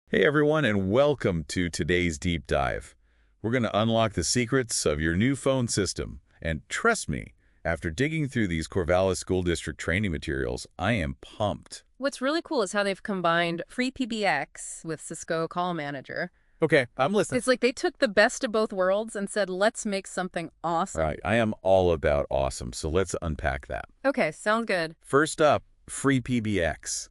Hey everyone, and welcome to today's deep dive. We're going to unlock the secrets of your new phone system. And trust me, after digging through these Corvallis School District training materials, I am pumped. What's really cool is how they've combined FreePBX with Cisco Call Manager. Okay, I'm listening. It's like they took the best of both worlds and said, let's make something awesome. Right, I am all about awesome, so let's unpack that. Okay, sounds good. First up, FreePBX.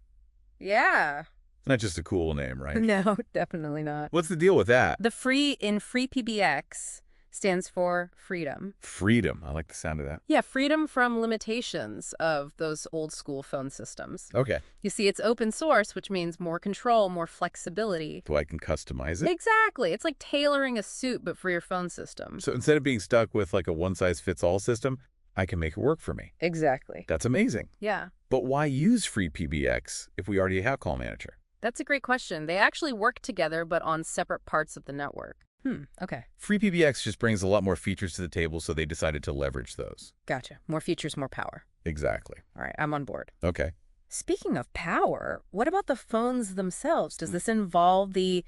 Yeah. Not just a cool name, right? No, definitely not. What's the deal with that? The free in FreePBX stands for freedom. Freedom. I like the sound of that. Yeah, freedom from limitations of those old school phone systems. Okay. You see, it's open source, which means more control, more flexibility. So I can customize it? Exactly. It's like tailoring a suit, but for your phone system. So instead of being stuck with like a one-size-fits-all system, I can make it work for me. Exactly. That's amazing. Yeah. But why use FreePBX if we already have Call Manager? That's a great question. They actually work together, but on separate parts of the network. Okay. FreePBX just brings a lot more features to the table, so they decided to leverage those. Gotcha. More features, more power. Exactly. All right, I'm on board. Okay. Speaking of power, what about the phones themselves? Does this involve the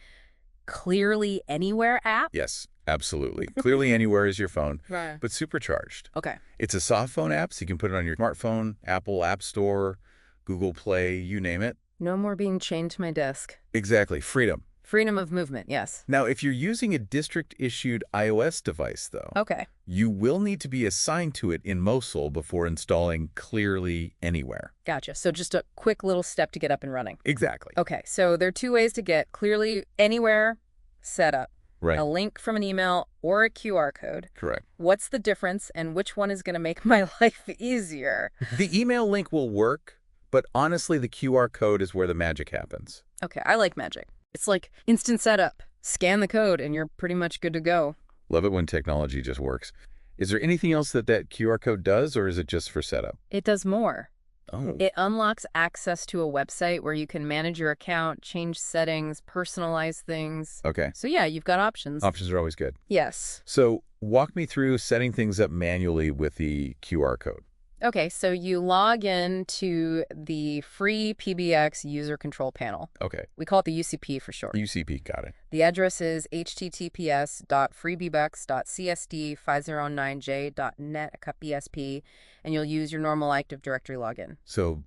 Clearly Anywhere app? Yes, absolutely. Clearly Anywhere is your phone, Right. but supercharged. Okay. It's a soft phone app, so you can put it on your smartphone, Apple App Store, Google Play, you name it. No more being chained to my desk. Exactly. Freedom. Freedom of movement, yes. Now, if you're using a district-issued iOS device, though, Okay. you will need to be assigned to it in Mosul before installing Clearly Anywhere. Gotcha. So just a quick little step to get up and running. Exactly. Okay, so there are two ways to get Clearly Anywhere set up. Right. A link from an email or a QR code. Correct. What's the difference and which one is going to make my life easier? The email link will work, but honestly, the QR code is where the magic happens. Okay, I like magic. It's like instant setup. Scan the code and you're pretty much good to go. Love it when technology just works. Is there anything else that QR code does, or is it just for setup? It does more. Oh. It unlocks access to a website where you can manage your account, change settings, personalize things. Okay. So yeah, you've got options. Options are always good. Yes. So walk me through setting things up manually with the QR code. Okay, so you log in to the FreePBX user control panel. Okay. We call it the UCP for short. UCP, got it. The address is https://freepbx.csd509j.net/bsp, and you'll use your normal Active Directory login. So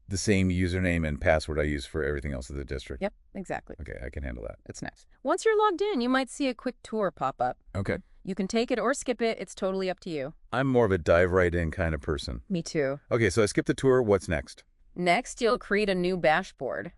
the same username and password I use for everything else in the district? Yep, exactly. Okay, I can handle that. It's nice. Once you're logged in, you might see a quick tour pop up. Okay. You can take it or skip it. It's totally up to you. I'm more of a dive right in kind of person. Me too. Okay, so I skipped the tour. What's next? Next, you'll create a new dashboard.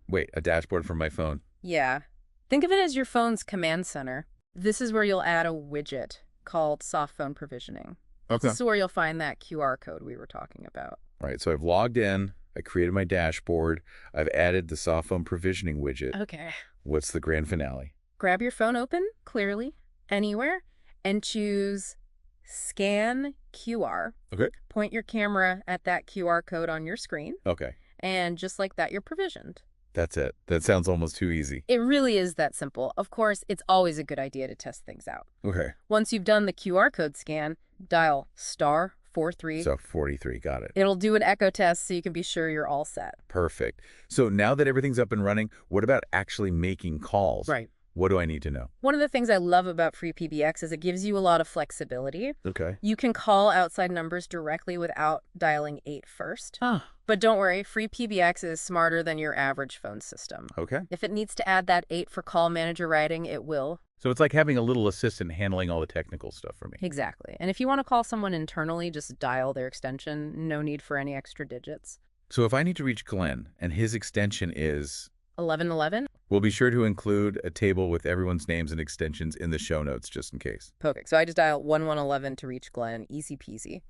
Wait, a dashboard from my phone. Yeah. Think of it as your phone's command center. This is where you'll add a widget called soft phone provisioning. Okay. This is where you'll find that QR code we were talking about. All right, so I've logged in. I created my dashboard. I've added the soft phone provisioning widget. Okay. What's the grand finale? Grab your phone open, Clearly Anywhere, and choose Scan QR. Okay. Point your camera at that QR code on your screen, Okay. and just like that, you're provisioned. That's it. That sounds almost too easy. It really is that simple. Of course, it's always a good idea to test things out. Okay. Once you've done the QR code scan, dial *43. So 43, got it. It'll do an echo test so you can be sure you're all set. Perfect. So now that everything's up and running, what about actually making calls? Right. What do I need to know? One of the things I love about FreePBX is it gives you a lot of flexibility. Okay. You can call outside numbers directly without dialing 8 first. Ah. But don't worry, FreePBX is smarter than your average phone system. Okay. If it needs to add that 8 for call manager writing, it will. So it's like having a little assistant handling all the technical stuff for me. Exactly. And if you want to call someone internally, just dial their extension. No need for any extra digits. So if I need to reach Glenn and his extension is 1111? we'll be sure to include a table with everyone's names and extensions in the show notes just in case. Perfect. So I just dial 1111 to reach Glenn. Easy peasy.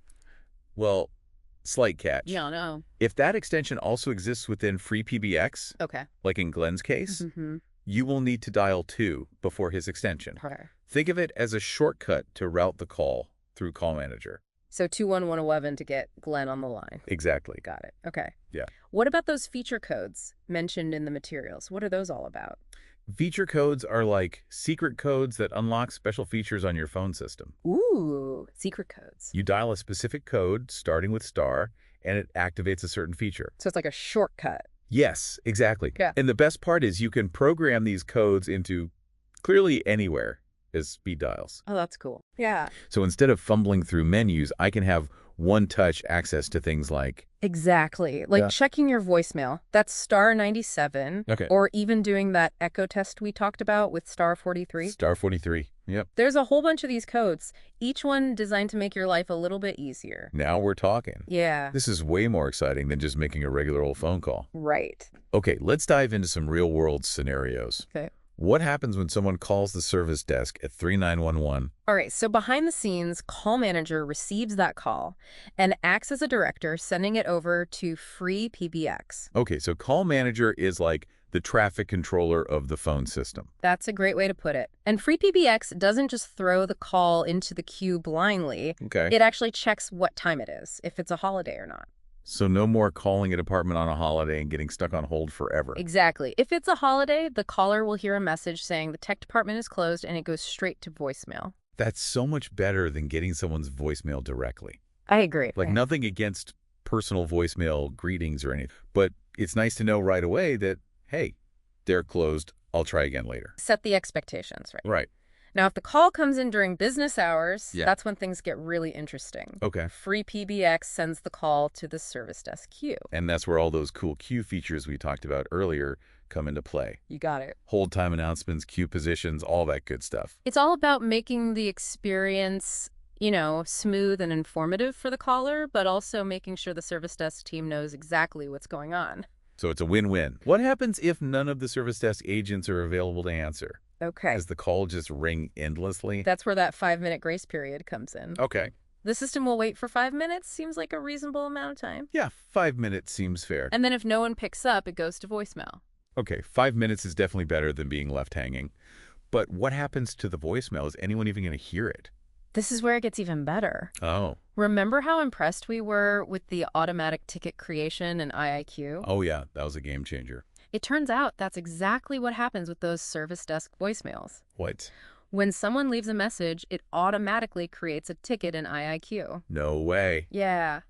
Well, slight catch. Yeah, no. If that extension also exists within FreePBX, Okay. like in Glenn's case, Mm-hmm. you will need to dial 2 before his extension. Okay. Think of it as a shortcut to route the call through Call Manager. So 21111 to get Glenn on the line. Exactly. Got it. Okay. Yeah. What about those feature codes mentioned in the materials? What are those all about? Feature codes are like secret codes that unlock special features on your phone system. Ooh, secret codes. You dial a specific code starting with star, and it activates a certain feature. So it's like a shortcut. Yes, exactly. Yeah. And the best part is you can program these codes into clearly anywhere as speed dials. Oh, that's cool. Yeah. So instead of fumbling through menus, I can have one-touch access to things like... Exactly. Like Yeah. checking your voicemail, that's star 97. Okay. Or even doing that echo test we talked about with star 43. Star 43. Yep. There's a whole bunch of these codes, each one designed to make your life a little bit easier. Now we're talking. Yeah. This is way more exciting than just making a regular old phone call. Right. Okay, let's dive into some real-world scenarios. Okay. What happens when someone calls the service desk at 3911? All right, so behind the scenes, Call Manager receives that call and acts as a director, sending it over to FreePBX. Okay, so call manager is like the traffic controller of the phone system. That's a great way to put it. And FreePBX doesn't just throw the call into the queue blindly. Okay. It actually checks what time it is, if it's a holiday or not. So no more calling a department on a holiday and getting stuck on hold forever. Exactly. If it's a holiday, the caller will hear a message saying the tech department is closed, and it goes straight to voicemail. That's so much better than getting someone's voicemail directly. I agree. Like nothing against personal voicemail greetings or anything, but it's nice to know right away that, hey, they're closed. I'll try again later. Set the expectations, right? Right. Now, if the call comes in during business hours, Yeah. that's when things get really interesting. Okay. FreePBX sends the call to the service desk queue. And that's where all those cool queue features we talked about earlier come into play. You got it. Hold time announcements, queue positions, all that good stuff. It's all about making the experience, smooth and informative for the caller, but also making sure the service desk team knows exactly what's going on. So it's a win-win. What happens if none of the service desk agents are available to answer? Okay. Does the call just ring endlessly? That's where that 5-minute grace period comes in. Okay. The system will wait for 5 minutes. Seems like a reasonable amount of time. Yeah, 5 minutes seems fair. And then if no one picks up, it goes to voicemail. Okay, 5 minutes is definitely better than being left hanging. But what happens to the voicemail? Is anyone even going to hear it? This is where it gets even better. Oh. Remember how impressed we were with the automatic ticket creation in IIQ? Oh, yeah, that was a game changer. It turns out that's exactly what happens with those service desk voicemails. What? When someone leaves a message, it automatically creates a ticket in IIQ. No way. Yeah.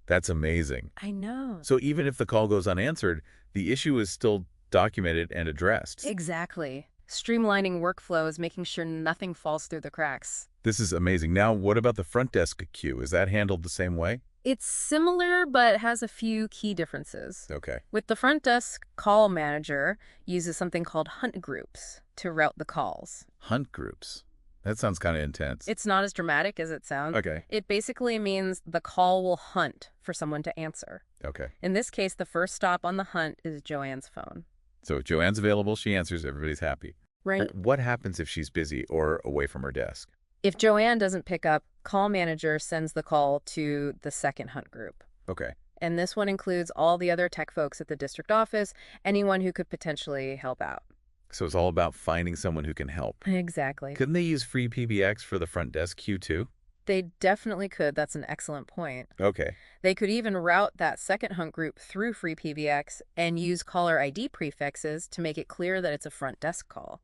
That's amazing. I know. So even if the call goes unanswered, the issue is still documented and addressed. Exactly. Streamlining workflows, making sure nothing falls through the cracks. This is amazing. Now, what about the front desk queue? Is that handled the same way? It's similar, but has a few key differences. Okay. With the front desk, Call Manager uses something called hunt groups to route the calls. Hunt groups. That sounds kind of intense. It's not as dramatic as it sounds. Okay. It basically means the call will hunt for someone to answer. Okay. In this case, the first stop on the hunt is Joanne's phone. So if Joanne's available, she answers, everybody's happy. Right. What happens if she's busy or away from her desk? If Joanne doesn't pick up, Call Manager sends the call to the second hunt group. Okay. And this one includes all the other tech folks at the district office, anyone who could potentially help out. So it's all about finding someone who can help. Exactly. Couldn't they use FreePBX for the front desk queue too? They definitely could. That's an excellent point. Okay. They could even route that second hunt group through FreePBX and use caller ID prefixes to make it clear that it's a front desk call.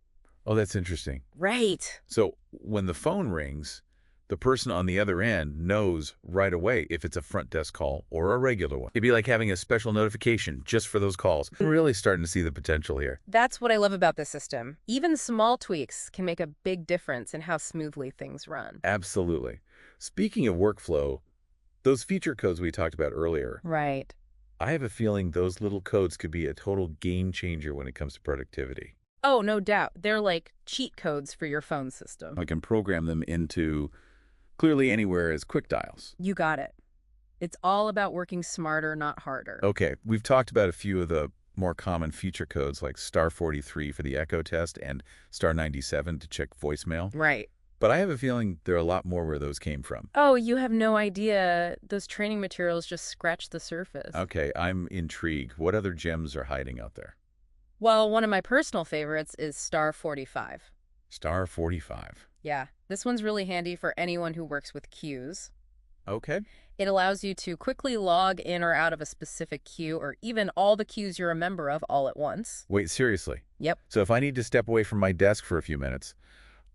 Oh, that's interesting. Right. So when the phone rings, the person on the other end knows right away if it's a front desk call or a regular one. It'd be like having a special notification just for those calls. I'm really starting to see the potential here. That's what I love about this system. Even small tweaks can make a big difference in how smoothly things run. Absolutely. Speaking of workflow, those feature codes we talked about earlier, Right. I have a feeling those little codes could be a total game changer when it comes to productivity. Oh, no doubt. They're like cheat codes for your phone system. I can program them into clearly anywhere as quick dials. You got it. It's all about working smarter, not harder. Okay, we've talked about a few of the more common feature codes like star 43 for the echo test and star 97 to check voicemail. Right. But I have a feeling there are a lot more where those came from. Oh, you have no idea. Those training materials just scratch the surface. Okay, I'm intrigued. What other gems are hiding out there? Well, one of my personal favorites is star 45. Star 45. Yeah, this one's really handy for anyone who works with queues. Okay. It allows you to quickly log in or out of a specific queue or even all the queues you're a member of all at once. Wait, seriously? Yep. So if I need to step away from my desk for a few minutes,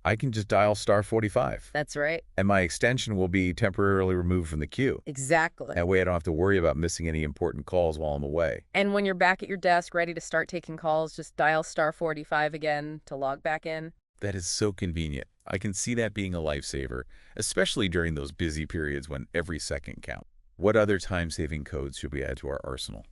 I can just dial *45. That's right. And my extension will be temporarily removed from the queue. Exactly. That way I don't have to worry about missing any important calls while I'm away. And when you're back at your desk ready to start taking calls, just dial *45 again to log back in. That is so convenient. I can see that being a lifesaver, especially during those busy periods when every second counts. What other time-saving codes should we add to our arsenal?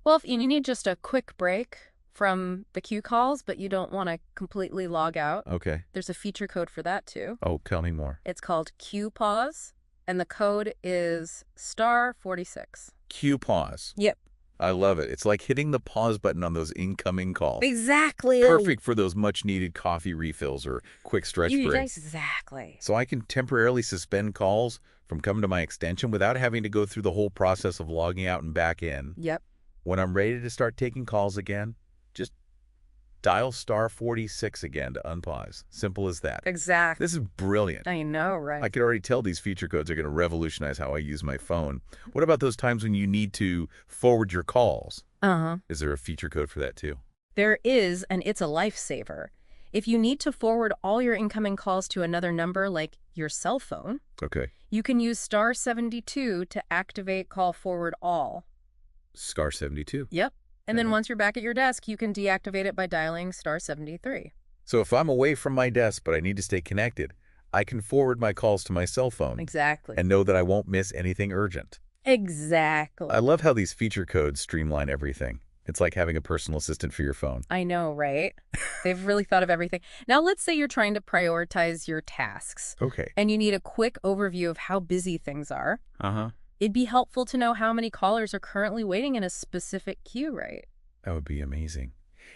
Well, if you need just a quick break from the queue calls, but you don't want to completely log out, Okay. there's a feature code for that too. Oh, tell me more. It's called Queue Pause, and the code is *46. Queue pause. Yep. I love it. It's like hitting the pause button on those incoming calls. Exactly. Perfect for those much-needed coffee refills or quick stretch breaks. Exactly. So I can temporarily suspend calls from coming to my extension without having to go through the whole process of logging out and back in. Yep. When I'm ready to start taking calls again, just dial *46 again to unpause. Simple as that. Exactly. This is brilliant. I know, right? I can already tell these feature codes are going to revolutionize how I use my phone. What about those times when you need to forward your calls? Uh-huh. Is there a feature code for that too? There is, and it's a lifesaver. If you need to forward all your incoming calls to another number, like your cell phone, Okay. you can use *72 to activate Call Forward All. *72. Yep. And then Okay. once you're back at your desk, you can deactivate it by dialing *73. So if I'm away from my desk but I need to stay connected, I can forward my calls to my cell phone Exactly. and know that I won't miss anything urgent. Exactly. I love how these feature codes streamline everything. It's like having a personal assistant for your phone. I know, right? They've really thought of everything. Now, let's say you're trying to prioritize your tasks, Okay. and you need a quick overview of how busy things are. Uh-huh. It'd be helpful to know how many callers are currently waiting in a specific queue, right? That would be amazing.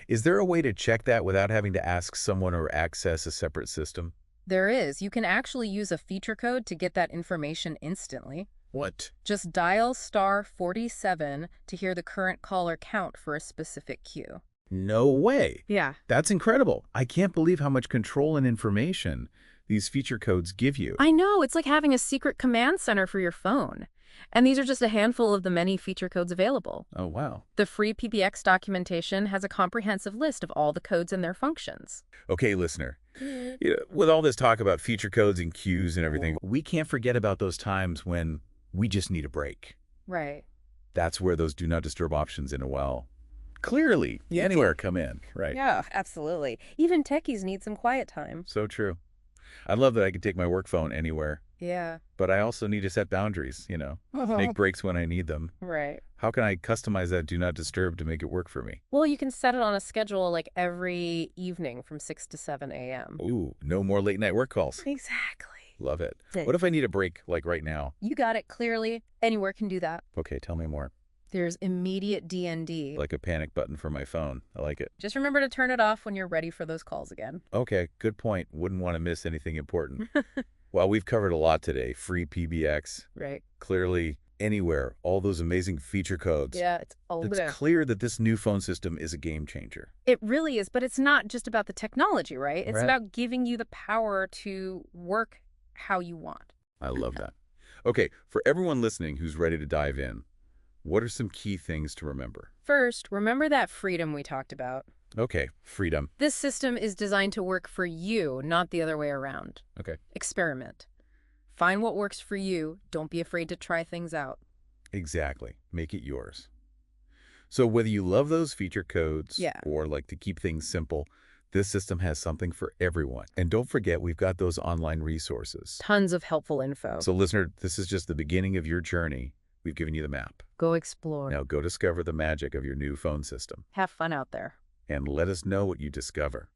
Is there a way to check that without having to ask someone or access a separate system? There is. You can actually use a feature code to get that information instantly. What? Just dial *47 to hear the current caller count for a specific queue. No way. Yeah. That's incredible. I can't believe how much control and information these feature codes give you. I know. It's like having a secret command center for your phone. And these are just a handful of the many feature codes available. Oh, wow. The FreePBX documentation has a comprehensive list of all the codes and their functions. Okay, listener. With all this talk about feature codes and queues and everything, we can't forget about those times when we just need a break. Right. That's where those do not disturb options in a while. Clearly, anywhere come in, right? Yeah, absolutely. Even techies need some quiet time. So true. I love that I can take my work phone anywhere, Yeah. but I also need to set boundaries, make breaks when I need them. Right. How can I customize that do not disturb to make it work for me? Well, you can set it on a schedule like every evening from 6 to 7 a.m. Ooh, no more late night work calls. Exactly. Love it. What if I need a break, like right now? You got it clearly. Anywhere can do that. Okay, tell me more. There's immediate DND. Like a panic button for my phone. I like it. Just remember to turn it off when you're ready for those calls again. Okay, good point. Wouldn't want to miss anything important. Well, we've covered a lot today. FreePBX. Right. Clearly, anywhere, all those amazing feature codes. Yeah, it's It's clear that this new phone system is a game changer. It really is, but it's not just about the technology, right? It's Right. about giving you the power to work how you want. I love that. Okay, for everyone listening who's ready to dive in, what are some key things to remember? First, remember that freedom we talked about. Okay, freedom. This system is designed to work for you, not the other way around. Okay. Experiment. Find what works for you. Don't be afraid to try things out. Exactly. Make it yours. So whether you love those feature codes Yeah. or like to keep things simple, this system has something for everyone. And don't forget, we've got those online resources. Tons of helpful info. So listener, this is just the beginning of your journey. We've given you the map. Go explore. Now go discover the magic of your new phone system Have fun out there. and let us know what you discover.